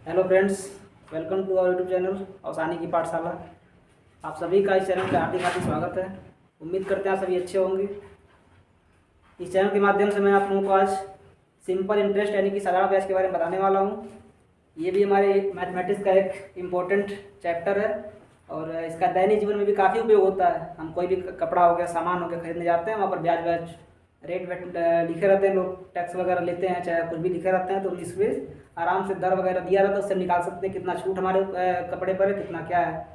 Hello friends, welcome to our YouTube channel आसानी की पाठशाला। आप सभी का इस चैनल पर हार्दिक हार्दिक स्वागत है। उम्मीद करते हैं आप सभी अच्छे होंगे। इस चैनल के माध्यम से मैं आप लोगों को आज सिंपल इंटरेस्ट यानी कि साधारण ब्याज के बारे में बताने वाला हूँ। ये भी हमारे मैथमेटिक्स का एक इम्पोर्टेंट चैप्टर है और इसका दैनिक जीवन में भी काफ़ी उपयोग होता है। हम कोई भी कपड़ा हो गया, सामान हो गया खरीदने जाते हैं, वहाँ पर ब्याज ब्याज रेट वेट लिखे रहते हैं, लोग टैक्स वगैरह लेते हैं, चाहे कुछ भी लिखे रहते हैं, तो इसमें आराम से दर वगैरह दिया रहता है, उससे निकाल सकते हैं कितना छूट हमारे कपड़े पर है, कितना क्या है।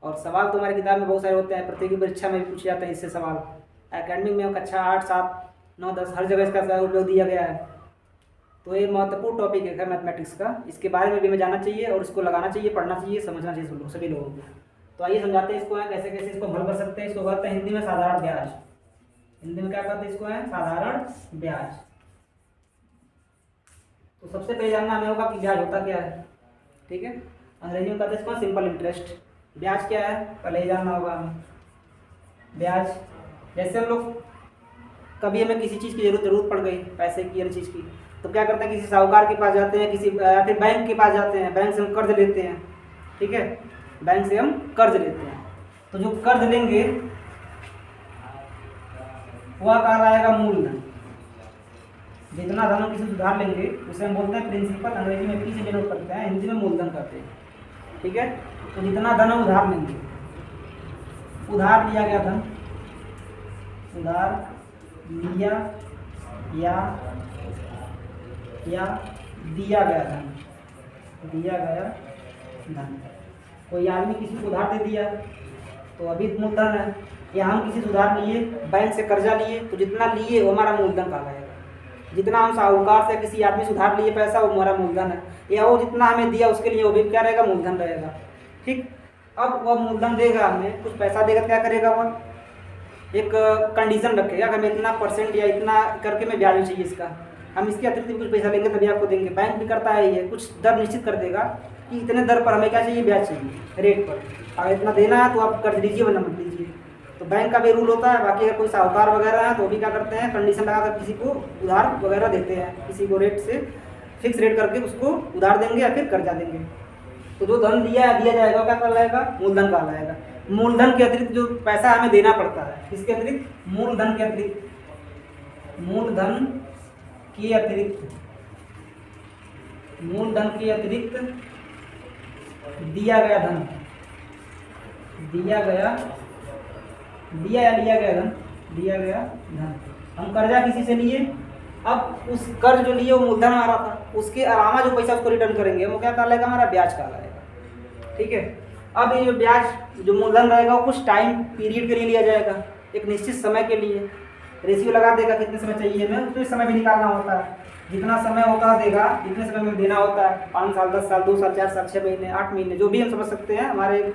और सवाल तो हमारी किताब में बहुत सारे होते हैं, प्रतियोगी परीक्षा में भी पूछे जाते हैं इससे सवाल। एकेडमिक में कक्षा 8, 7, 9, 10 हर जगह इसका उपयोग दिया गया है। तो ये महत्वपूर्ण टॉपिक है मैथमेटिक्स का, इसके बारे में भी हमें जानना चाहिए और इसको लगाना चाहिए, पढ़ना चाहिए, समझना चाहिए सभी लोगों को। तो आइए समझाते हैं इसको है कैसे कैसे इसको हल कर सकते हैं। इसको कहते हैं हिंदी में साधारण ब्याज। हिंदी में क्या कहते हैं इसको है साधारण ब्याज। तो सबसे पहले जानना हमें होगा कि ब्याज होता क्या है, ठीक है। अंग्रेजी में कहते हैं इसको सिंपल इंटरेस्ट। ब्याज क्या है पहले ही जानना होगा हमें। ब्याज जैसे हम लोग कभी हमें किसी चीज़ की जरूरत पड़ गई, पैसे की या चीज़ की, तो क्या करते हैं, किसी साहूकार के पास जाते हैं, किसी फिर बैंक के पास जाते हैं, बैंक से हम कर्ज लेते हैं, ठीक है। बैंक से हम कर्ज लेते हैं, तो जो कर्ज लेंगे वह कहलाएगा मूलधन। जितना धन हम किसी से उधार लेंगे उसे हम बोलते हैं प्रिंसिपल, अंग्रेजी में पी से डिनोट करते हैं, हिंदी में मूलधन करते हैं, ठीक है। तो जितना धन हम उधार लेंगे, उधार लिया गया धन, उधार लिया या दिया गया धन, दिया गया धन। कोई आदमी किसी को उधार दे दिया तो अभी मूलधन है, या हम किसी से उधार लिए, बैंक से कर्जा लिए, तो जितना लिए वो हमारा मूलधन कहलाएगा। जितना हम साहूकार से किसी आदमी से उधार लिए पैसा वो हमारा मूलधन है, या वो जितना हमें दिया उसके लिए वो भी क्या रहेगा, मूलधन रहेगा, ठीक। अब वह मूलधन देगा, हमें कुछ पैसा देगा, क्या करेगा, वह एक कंडीशन रखेगा कि हमें इतना परसेंट या इतना करके मैं ब्याज चाहिए इसका, हम इसके अतिरिक्त भी कुछ पैसा लेंगे तभी आपको देंगे। बैंक भी करता है ये, कुछ दर निश्चित कर देगा कि इतने दर पर हमें क्या चाहिए, ब्याज चाहिए रेट पर, अगर इतना देना है तो आप कर्ज लीजिए वरना मत लीजिए। तो बैंक का भी रूल होता है। बाकी अगर कोई साहूकार वगैरह है तो भी क्या करते हैं, कंडीशन लगाकर किसी को उधार वगैरह देते हैं, किसी को रेट से फिक्स रेट करके उसको उधार देंगे या फिर कर्जा देंगे। तो जो धन दिया जाएगा क्या कहलाएगा, मूलधन कहलाएगा। मूलधन के अतिरिक्त जो पैसा हमें देना पड़ता है, इसके अतिरिक्त मूलधन के अतिरिक्त, मूलधन के अतिरिक्त, मूलधन के अतिरिक्त दिया गया धन, दिया या लिया गया धन, दिया गया धन। हम कर्जा किसी से लिए, अब उस कर्ज जो लिए वो मूलधन हमारा था, उसके अलावा जो पैसा उसको रिटर्न करेंगे वो क्या कहलाएगा, हमारा ब्याज कहलाएगा, ठीक है। अब ये जो ब्याज जो मूलधन रहेगा वो कुछ टाइम पीरियड के लिए लिया जाएगा, एक निश्चित समय के लिए रेशियो लगा देगा, कितने समय चाहिए हमें, उतने समय भी निकालना होता है। जितना समय होता देगा जितने समय में देना होता है, 5 साल, 10 साल, 2 साल, 4 साल, 6 महीने, 8 महीने, जो भी हम समझ सकते हैं। हमारे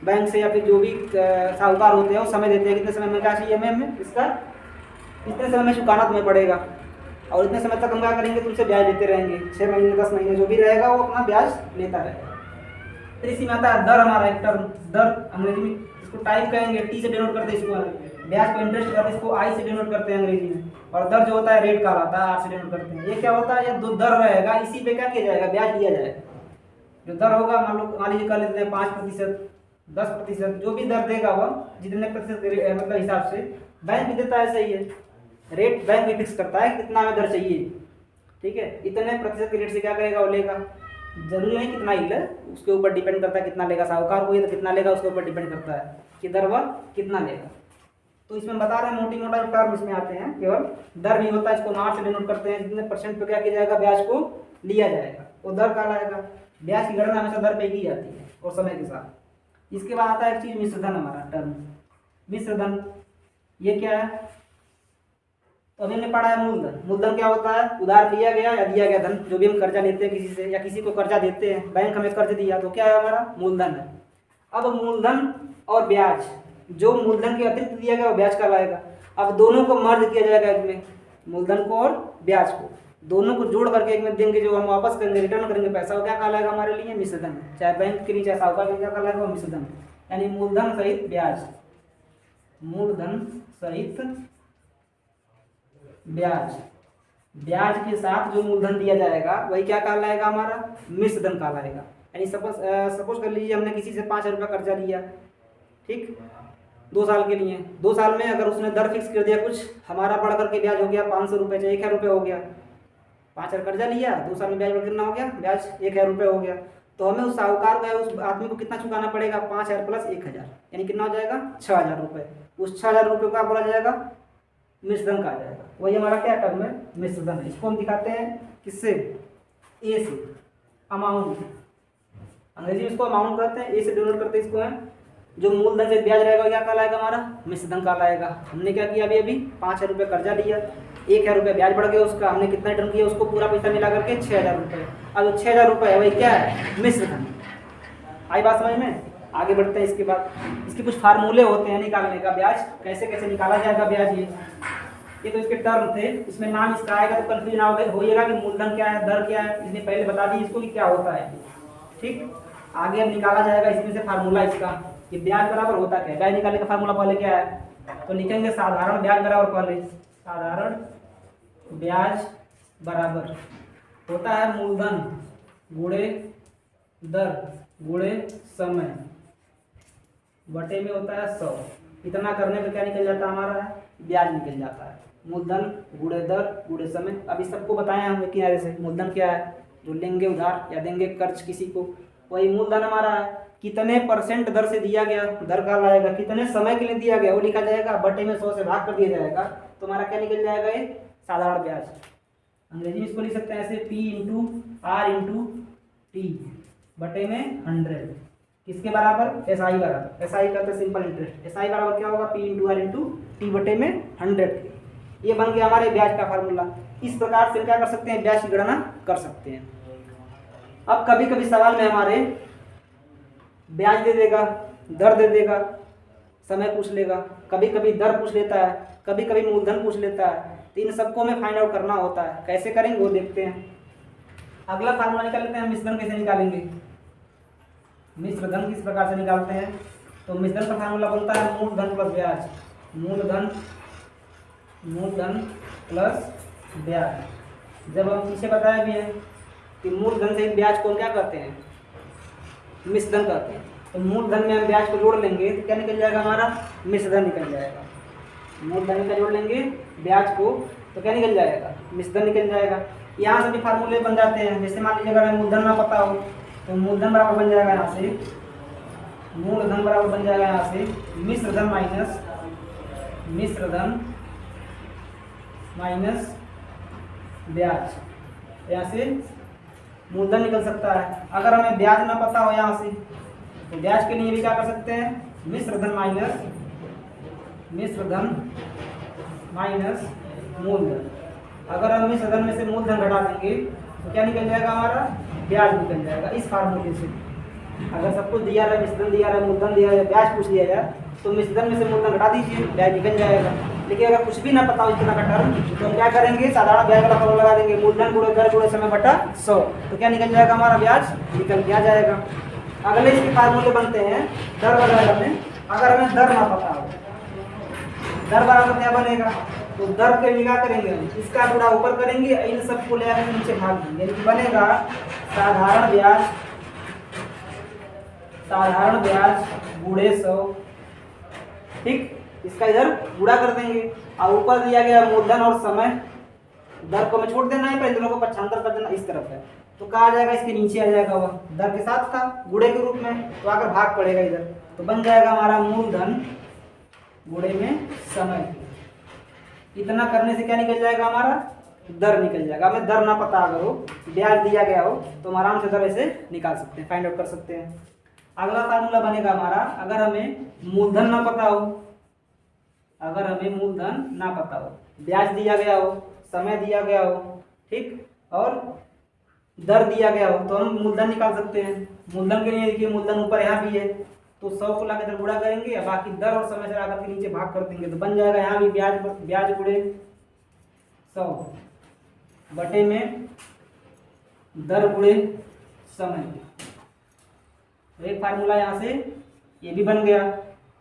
बैंक से या फिर जो भी साहूकार होते हैं वो समय देते हैं, कितने समय में क्या चाहिए हमें इसका, इतने समय में चुकाना तुम्हें पड़ेगा, और इतने समय तक हम क्या करेंगे, तुमसे ब्याज लेते रहेंगे, 6 महीने, 10 महीने, जो भी रहेगा वो अपना ब्याज लेता रहेगा। फिर इसी में आता है दर, हमारा एक टर्म दर, अंग्रेजी में इसको टाइप कहेंगे, टी से डिनोट करते हैं इसको, ब्याज को इंटरेस्ट करते हैं, इसको आई से डिनोट करते हैं अंग्रेजी में, और दर जो होता है रेट कहलाता है, आर से डिनोट करते हैं। ये क्या होता है, ये दो दर रहेगा, इसी पे क्या किया जाएगा, ब्याज दिया जाएगा। जो दर होगा मान लीजिए कर लेते हैं 5%, 10%, जो भी दर देगा वह जितने प्रतिशत मतलब हिसाब से, बैंक भी देता है, सही है, रेट बैंक भी फिक्स करता है कितना हमें दर चाहिए, ठीक है। इतने प्रतिशत के रेट से क्या करेगा, वो लेगा। जरूरी नहीं कितना ही ले, उसके ऊपर डिपेंड करता है कितना लेगा, साहूकार को ये तो कितना लेगा उसके ऊपर डिपेंड करता है कि दर वह कितना लेगा। तो इसमें बता रहे हैं मोटी मोटा जो टर्म इसमें आते हैं, केवल दर भी होता है, इसको नार से डिनोट करते हैं, जितने परसेंट पे क्या किया जाएगा, ब्याज को लिया जाएगा वो दर कहलाएगा। ब्याज की गणना हमेशा दर पे की जाती है और समय के साथ। इसके बाद आता है एक चीज मिश्रधन, हमारा टर्म मिश्रधन। ये क्या है, तो अभी हमने पढ़ा है मूलधन। मूलधन क्या होता है, उधार लिया गया या दिया गया धन, जो भी हम कर्जा लेते हैं किसी से या किसी को कर्जा देते हैं, बैंक हमें कर्ज दिया तो क्या है, हमारा मूलधन है। अब मूलधन और ब्याज, जो मूलधन के अतिरिक्त दिया गया वो ब्याज कहलाएगा। अब दोनों को मर्ज किया जाएगा एक में, मूलधन को और ब्याज को, दोनों को जोड़ करके एक में देंगे, जो हम वापस करेंगे, रिटर्न करेंगे पैसा, वो क्या कहलाएगा हमारे लिए, मिश्रधन। चाहे बैंक के लिए चाहे साहूकार के लिए क्या कहलाएगा, वो मिश्रधन, यानी मूलधन सहित ब्याज, मूलधन सहित ब्याज। ब्याज के साथ जो मूलधन दिया जाएगा वही क्या कहलाएगा, हमारा मिश्र धन कहलाएगा। यानी सपोज कर लीजिए हमने किसी से 5,000 रुपये कर्जा लिया, ठीक, 2 साल के लिए। 2 साल में अगर उसने दर फिक्स कर दिया कुछ, हमारा बढ़ करके ब्याज हो गया 500 रुपये, चाहे 1,000 रुपये हो गया। 5,000 कर्जा लिया, 2 साल में ब्याज बढ़ कितना हो गया, ब्याज 1,000 रुपये हो गया। तो हमें उस साहूकार को, उस आदमी को कितना चुकाना पड़ेगा, 5,000 प्लस 1,000, यानी कितना हो जाएगा 6,000 रुपये। उस 6,000 रुपये को बोला जाएगा मिश्रधन कहा जाएगा। वही हमारा क्या टर्म है, मिश्रधन है। इसको हम दिखाते हैं किससे, ए से, अमाउंट। अंग्रेजी में इसको अमाउंट करते हैं, ए से डिनोट करते हैं इसको है। जो मूलधन से ब्याज रहेगा क्या कहलाएगा, हमारा मिश्रधन कहलाएगा। हमने क्या किया अभी 5,000 रुपये कर्जा लिया, 1,000 रुपये ब्याज बढ़ गया उसका, हमने कितना रिटर्न किया उसको, पूरा पैसा मिला करके 6,000 रुपये। अब 6,000 रुपये है वही क्या है, मिश्रधन। आई बात समझ में। आगे बढ़ते हैं। इसके बाद इसके कुछ फार्मूले होते हैं निकालने का, ब्याज कैसे कैसे निकाला जाएगा ब्याज। ये तो इसके टर्म थे, इसमें नाम इसका आएगा तो कन्फ्यूजन होइएगा कि मूलधन क्या है, दर क्या है। इसने पहले बता दी इसको कि क्या होता है, ठीक। आगे अब निकाला जाएगा इसमें से फार्मूला इसका कि ब्याज बराबर होता क्या है। ब्याज निकालने का फार्मूला पहले क्या है, तो लिखेंगे साधारण ब्याज बराबर, पहले साधारण ब्याज बराबर होता है मूलधन गुणे दर गुणे समय बटे में होता है 100। इतना करने पे क्या निकल जाता है, हमारा ब्याज निकल जाता है। मूलधन गुणे दर गुणे समय। अभी सबको बताए हम एक किनारे से। मूलधन क्या है, जो लेंगे उधार या देंगे कर्ज किसी को, वही मूलधन हमारा है। कितने % दर से दिया गया, दर का लाएगा, कितने समय के लिए दिया गया वो लिखा जाएगा, बटे में 100 से भाग कर दिया जाएगा, तो हमारा क्या निकल जाएगा, ये साधारण ब्याज। अंग्रेजी में इसको लिख सकते हैं ऐसे, P into R into T बटे में 100। किसके बराबर, SI बराबर। SI का तो सिंपल इंटरेस्ट। SI बराबर क्या होगा, P into R into T बटे में 100। ये बन गया हमारे ब्याज का फार्मूला। इस प्रकार से क्या कर सकते हैं, ब्याज की गणना कर सकते हैं। अब कभी कभी सवाल में हमारे ब्याज दे देगा, दर दे देगा, समय पूछ लेगा, कभी कभी दर पूछ लेता है, कभी कभी मूलधन पूछ लेता है। तो इन सबको हमें फाइंड आउट करना होता है। कैसे करेंगे वो देखते हैं। अगला फार्मूला निकाल लेते हैं, मिश्रधन कैसे निकालेंगे। मिश्रधन किस प्रकार से निकालते हैं, तो मिश्रधन का फार्मूला बनता है मूलधन प्लस ब्याज। मूलधन प्लस ब्याज। जब हम पीछे बताया भी है कि मूलधन से ब्याज को क्या करते हैं, मिश्रधन कहते हैं। तो मूलधन में हम ब्याज को जोड़ लेंगे तो क्या निकल जाएगा, हमारा मिश्रधन निकल जाएगा। मूलधन का जोड़ लेंगे ब्याज को तो क्या निकल जाएगा, मिश्रधन निकल जाएगा। यहाँ से भी फार्मूले बन जाते हैं। जैसे मान लीजिए अगर मूलधन ना पता हो तो मूलधन बराबर बन जाएगा यहाँ से, मूलधन बराबर बन जाएगा यहाँ से मिश्रधन माइनस ब्याज। यहाँ से मूलधन निकल सकता है। अगर हमें ब्याज ना पता हो यहाँ से तो ब्याज के लिए भी क्या कर सकते हैं, मिश्रधन माइनस मूलधन। अगर हम मिश्रधन में से मूलधन घटा देंगे तो क्या निकल जाएगा, हमारा ब्याज निकल जाएगा। इस फार्मूले से अगर सब कुछ दिया रहा, मिश्रधन दिया रहा, मूलधन दिया रहा, ब्याज पूछ लिया जाए तो मिश्रधन में से मूलधन घटा दीजिए, ब्याज निकल जाएगा। लेकिन अगर कुछ भी ना पता हो इतना का टर्म तो हम क्या करेंगे, साधारण ब्याज वाला फॉर्मूला लगा देंगे, मूलधन गुणे दर गुणे समय बटा 100। तो क्या निकल जाएगा, हमारा ब्याज निकल के आ जाएगा। अगले इसके फार्मूले बनते हैं दर वगैरह में। अगर हमें दर ना पता हो, दर बराबर क्या बनेगा, तो दर के लिए क्या करेंगे, इसका गुणा ऊपर करेंगे, इन सबको ले आकर नीचे भाग देंगे, यानी बनेगा साधारण ब्याज गुणे 100। ठीक, इसका इधर गुणा कर देंगे और ऊपर दिया गया मूलधन और समय। दर को में छोड़ देना है, पर इन दोनों को पक्षांतर कर देना इस तरफ है, तो कहा जाएगा इसके नीचे आ जाएगा, वह दर के साथ था गुणे के रूप में, तो आकर भाग पड़ेगा इधर, तो बन जाएगा हमारा मूलधन गुणे में समय। इतना करने से क्या निकल जाएगा, हमारा दर निकल जाएगा। हमें दर ना पता अगर हो, ब्याज दिया गया हो तो हम आराम से दर ऐसे निकाल सकते हैं, फाइंड आउट कर सकते हैं। अगला फार्मूला बनेगा हमारा, अगर हमें मूलधन ना पता हो, अगर हमें मूलधन ना पता हो, ब्याज दिया गया हो, समय दिया गया हो, ठीक, और दर दिया गया हो, तो हम मूलधन निकाल सकते हैं। मूलधन के लिए देखिए मूलधन ऊपर यहाँ भी है, तो 100 को लाकर इधर गुणा करेंगे या बाकी दर और समय से आकर के नीचे भाग कर देंगे, तो बन जाएगा यहाँ भी ब्याज गुणे 100 बटे में दर गुणे समय। एक फार्मूला यहाँ से ये भी बन गया,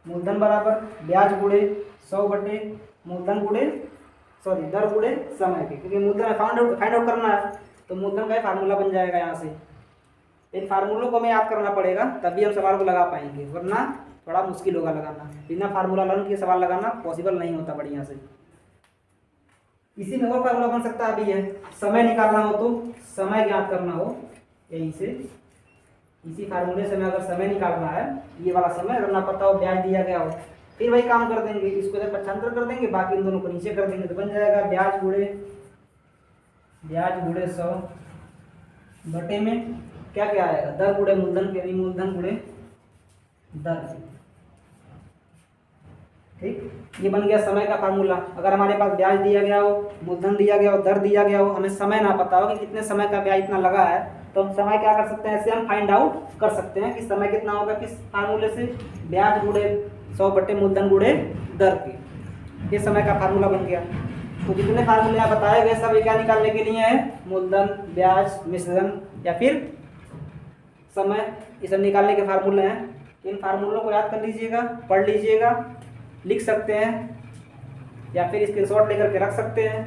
मूलधन बराबर ब्याज गुणे 100 बटे मूलधन गुणे सॉरी दर गुणे समय के, क्योंकि मूलधन फाइंड आउट करना है तो मूलधन का फार्मूला बन जाएगा यहाँ से। इन फार्मूलों को हमें याद करना पड़ेगा तभी हम सवाल को लगा पाएंगे, वरना थोड़ा मुश्किल होगा लगाना। बिना फार्मूला लर्न के सवाल लगाना पॉसिबल नहीं होता बढ़िया से। इसी में और फार्मूला बन सकता है अभी है, समय निकालना हो तो समय ज्ञात करना हो यहीं से, इसी फार्मूले से हमें अगर समय निकालना है, ये वाला समय अगर ना पता हो, ब्याज दिया गया हो, फिर वही काम कर देंगे, इसको इधर पक्षांतर कर देंगे, बाकी इन दोनों को नीचे कर देंगे तो बन जाएगा ब्याज गुणे 100 बटे में क्या क्या आएगा, दर गुणे मूलधन, यानी मूलधन गुणे दर। ठीक, ये बन गया समय का फार्मूला। अगर हमारे पास ब्याज दिया गया हो, मूलधन दिया गया हो, दर दिया गया हो, हमें समय ना पता हो कि कितने समय का ब्याज इतना लगा है, तो हम समय क्या कर सकते हैं, ऐसे हम फाइंड आउट कर सकते हैं कि समय कितना होगा किस फार्मूले से, ब्याज गुणे 100 बटे मूलधन गुणे दर के। ये समय का फार्मूला बन गया। तो जितने फार्मूले आप बताए गए सब क्या निकालने के लिए है, मूलधन, ब्याज, मिश्रण या फिर समय, ये सब निकालने के फार्मूले हैं। इन फार्मूलों को याद कर लीजिएगा, पढ़ लीजिएगा, लिख सकते हैं या फिर स्क्रीनशॉट लेकर के रख सकते हैं,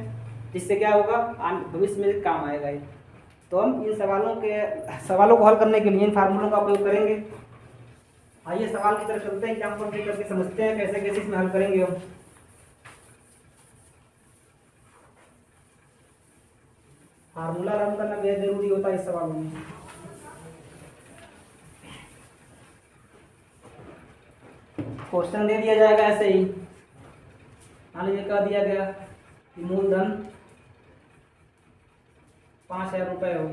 जिससे क्या होगा भविष्य में काम आएगा ये। तो हम इन सवालों को हल करने के लिए इन फार्मूलों का उपयोग करेंगे। आइए सवाल की तरफ चलते हैं, एग्जाम्पल दे करके समझते हैं कैसे कैसे इसमें हल करेंगे हम। फार्मूला रन करना बेहद जरूरी होता है इस सवालों में। क्वेश्चन दे दिया जाएगा ऐसे ही, मान लीजिए कह दिया गया कि मूलधन 5000 रुपये हो,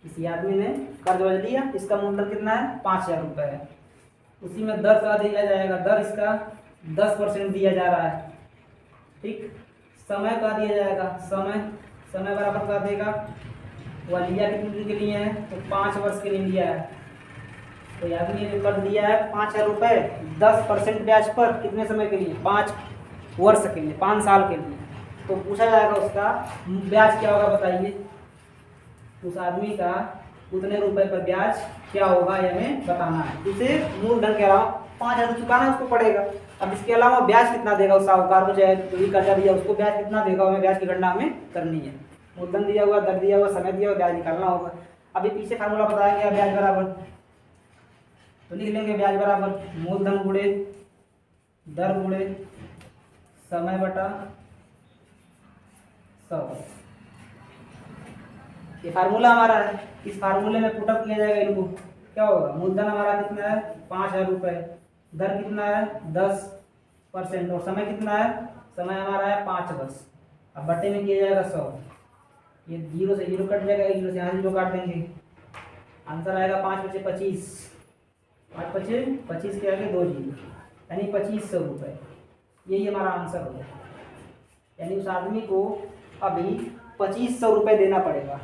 किसी आदमी ने कर्ज वर्ज लिया, इसका मूलधन कितना है 5000 रुपये है। उसी में दर का दिया जाएगा, दर इसका 10% दिया जा रहा है। ठीक, समय का दिया जाएगा, समय बराबर का देगा, वह लिया कितने दिन के लिए है, तो 5 वर्ष के लिए लिया है। तो आदमी ने कर्ज लिया है 5000 रुपये 10% ब्याज पर, कितने समय के लिए, 5 वर्ष के लिए, 5 साल के लिए। तो पूछा जाएगा उसका ब्याज क्या होगा, बताइए उस आदमी का उतने रुपए पर ब्याज क्या होगा, ये हमें बताना है। उसे मूलधन के अलावा 5000 चुकाना उसको पड़ेगा। अब इसके अलावा ब्याज कितना देगा उस साहूकार को, चाहे जो भी कर्जा दिया उसको ब्याज कितना देगा, हमें ब्याज की गणना हमें करनी है। मूलधन दिया हुआ, दर दिया हुआ, समय दिया हुआ, ब्याज निकालना होगा। अभी पीछे फार्मूला बताया गया ब्याज बराबर, तो लिख लेंगे ब्याज बराबर मूलधन गुणे दर गुणे समय बटा 100। ये फार्मूला हमारा है, इस फार्मूले में पुटअप किया जाएगा इनको, क्या होगा, मूलधन हमारा कितना है 5000 रुपये, दर कितना है 10% और समय कितना है, समय हमारा है 5 वर्ष। अब बटे में किया जाएगा 100, ये 0 से 0 कट जाएगा, 0 से यहाँ 0 काट देंगे, आंसर आएगा 5 बचे 25, 5 बचे 25 के आगे 2 0, यानी 2500 रुपये। यही हमारा आंसर होगा। यानी उस आदमी को अभी 2500 रुपये देना पड़ेगा,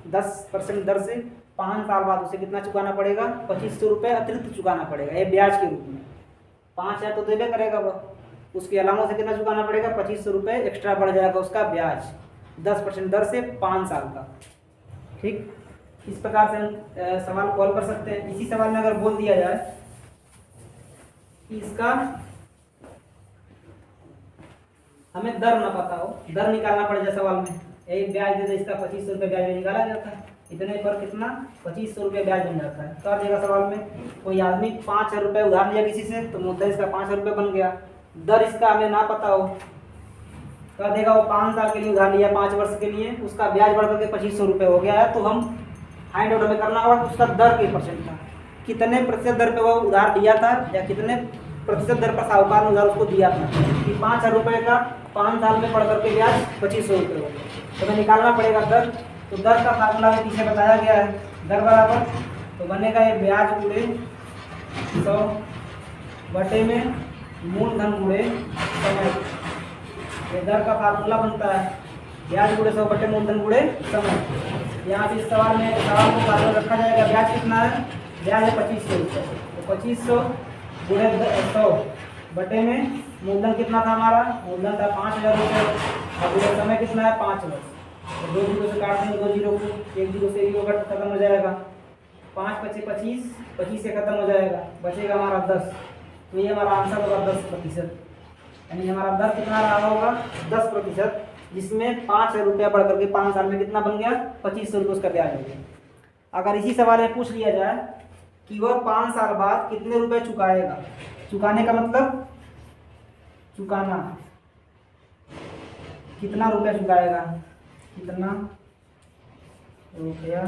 10% दर से 5 साल बाद उसे कितना चुकाना पड़ेगा, 2500 रुपये अतिरिक्त चुकाना पड़ेगा, ये ब्याज के रूप में। 5000 तो देबे करेगा वह, उसके अलावा से कितना चुकाना पड़ेगा, 2500 रुपये एक्स्ट्रा बढ़ जाएगा उसका ब्याज, 10% दर से 5 साल का। ठीक, इस प्रकार से हम सवाल को हल कर सकते हैं। इसी सवाल में अगर बोल दिया जाए कि इसका हमें दर ना पता हो, दर निकालना पड़ जाए सवाल में, एक ब्याज दे दे, इसका 2500 रुपये ब्याज निकाला जाता है, इतने पर कितना 2500 रुपये ब्याज बन जाता है। कर देगा सवाल में, कोई आदमी 5000 रुपये उधार लिया किसी से, तो मूलधन इसका 5000 रुपये बन गया, दर इसका हमें ना पता हो, कर देगा वो 5 साल के लिए उधार लिया, 5 वर्ष के लिए, उसका ब्याज बढ़ करके 2500 रुपये हो गया है। तो हम फाइंड आउट हमें करना होगा उसका दर के परसेंट था, कितने प्रतिशत दर पे वो उधार लिया था, या कितने प्रतिशत दर पर साहूकार ने उधार उसको दिया था। कि 5000 रुपये का 5 साल में पढ़ करके ब्याज 2500 रुपये हो गया, तो हमें निकालना पड़ेगा दर। तो दर का फार्मूला में पीछे बताया गया है, दर बराबर तो बनेगा ये ब्याज गुणे 100 बटे में मूलधन गुणे समय। ये दर का फार्मूला बनता है ब्याज गुणे 100 बटे मूलधन गुणे समय। यहाँ से इस सवाल को फार्मूला रखा जाएगा, ब्याज कितना है, ब्याज है 2500 रुपये, तो 2500 गुणे 100 बटे में मूलधन कितना था हमारा, मूलधन था 5000 रुपये, और गुणे समय कितना है 5 वर्ष। तो 2 0 से काट देंगे 2 0 को, 1 0 से 1 कट खत्म हो जाएगा, 5 बचे 25, 25 से खत्म हो जाएगा, बचेगा हमारा 10। तो ये हमारा आंसर होगा 10%। यानी हमारा दर कितना रहा होगा 10%, जिसमें 5,000 रुपया बढ़ करके 5 साल में कितना बन गया 2,500 रुपये उसका ब्याज हो गया। अगर इसी सवाल में पूछ लिया जाए कि वह 5 साल बाद कितने रुपए चुकाएगा, चुकाने का मतलब चुकाना, कितना रुपया चुकाएगा, कितना रुपया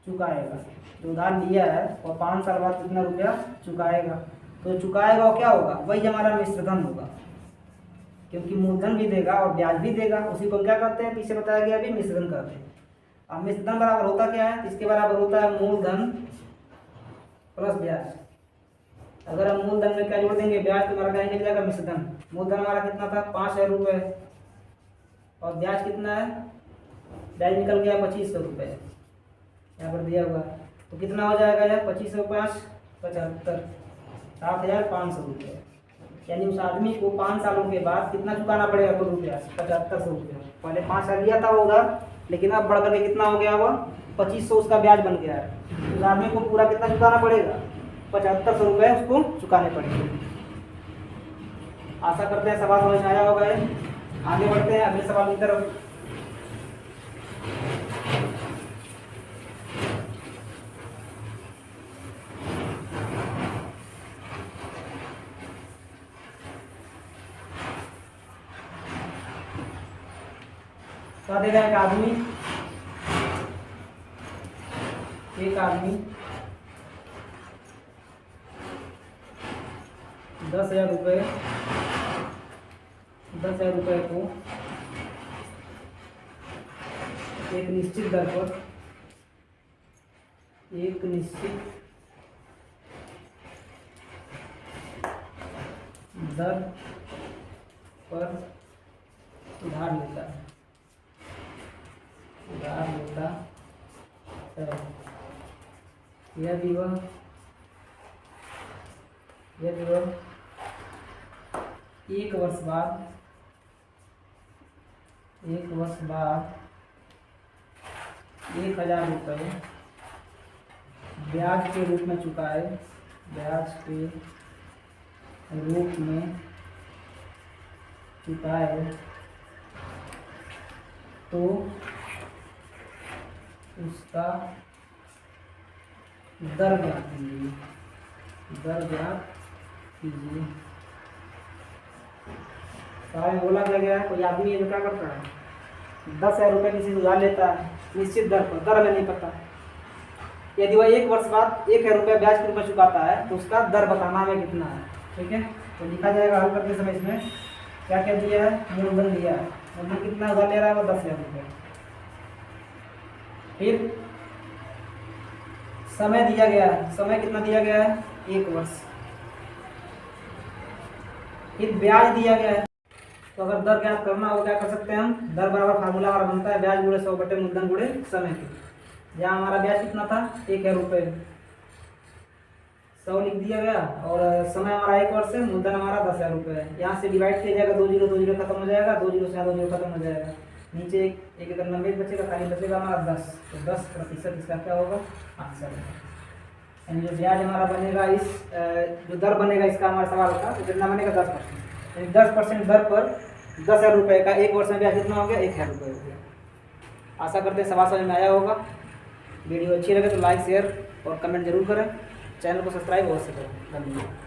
चुकाएगा, जो उधार लिया है और 5 साल बाद कितना रुपया चुकाएगा, तो चुकाएगा और क्या होगा, वही हमारा मिश्रधन होगा, क्योंकि मूलधन भी देगा और ब्याज भी देगा। उसी को क्या कहते हैं, पीछे बताया गया अभी, मिश्रधन कहते हैं। अब मिश्रधन बराबर होता क्या है, इसके बराबर होता है मूलधन प्लस ब्याज। अगर हम मूलधन में क्या जोड़ देंगे, ब्याज, तो हमारा क्या निकल जाएगा मिश्रधन। मूलधन हमारा कितना था 5,000 रुपये और ब्याज कितना है, ब्याज निकल गया 2,500 रुपये, यहाँ पर दिया हुआ। तो कितना हो जाएगा यार, 25,5 75 7,500 रुपये। यानी उस आदमी को 5 सालों के बाद कितना चुकाना पड़ेगा कुल रुपया 7,500 रुपया। पहले 5 साल लिया था वो उधार, लेकिन अब बढ़ करके कितना हो गया, वह 2,500 उसका ब्याज बन गया है। उस आदमी को पूरा कितना चुकाना पड़ेगा, 7,500 रुपये उसको चुकाने पड़ेंगे। आशा करते हैं सवाल समझ में आया होगा। आगे बढ़ते हैं अगले सवाल की तरफ। क्या देगा, एक आदमी 10,000 रुपये को एक निश्चित दर पर उधार लेता है, यदि वह 1 वर्ष बाद 1,000 रुपये ब्याज के रूप में चुकाए, तो उसका दर ज्ञात कीजिए। सवाल बोला क्या गया है, कोई आदमी है जो क्या करता है, 10,000 रुपये किसी से उधार लेता है निश्चित दर पर, दर में नहीं पता। यदि वह 1 वर्ष बाद 1,000 रुपये ब्याज के रूप में चुकाता है तो उसका दर बताना हमें कितना है। ठीक है, तो लिखा जाएगा हल करते समय इसमें क्या क्या दिया है, मूलधन दिया है, मूलधन कितना उधार ले रहा है वो 10,000 रुपये। फिर समय दिया गया है, समय कितना दिया गया है 1 वर्ष। फिर ब्याज दिया गया है, तो अगर दर ज्ञात करना हो क्या कर सकते हैं हम, दर बराबर फार्मूला हमारा बनता है ब्याज गुणे 100 बटे मूलधन गुणे समय के। यहाँ हमारा ब्याज कितना था 1,000 रुपये, 100 लिख दिया गया और समय हमारा 1 वर्ष है, मूलधन हमारा 10,000 रुपये है। यहाँ से डिवाइड किया जाएगा, 2 जीरो खत्म हो जाएगा, 2 जीरो से 2 जीरो खत्म हो जाएगा, नीचे एक 90 बचेगा, खाली बचेगा हमारा 10। तो 10% इसका क्या होगा आंसर है। यानी जो ब्याज हमारा बनेगा, इस जो दर बनेगा इसका हमारा सवाल का, तो कितना बनेगा 10%। यानी 10% दर पर 10,000 रुपये का 1 वर्ष में ब्याज कितना हो गया 1,000 रुपये हो गया। आशा करते हैं सवाल समझ में आया होगा। वीडियो अच्छी लगे तो लाइक शेयर और कमेंट जरूर करें, चैनल को सब्सक्राइब अवश्य करें। धन्यवाद।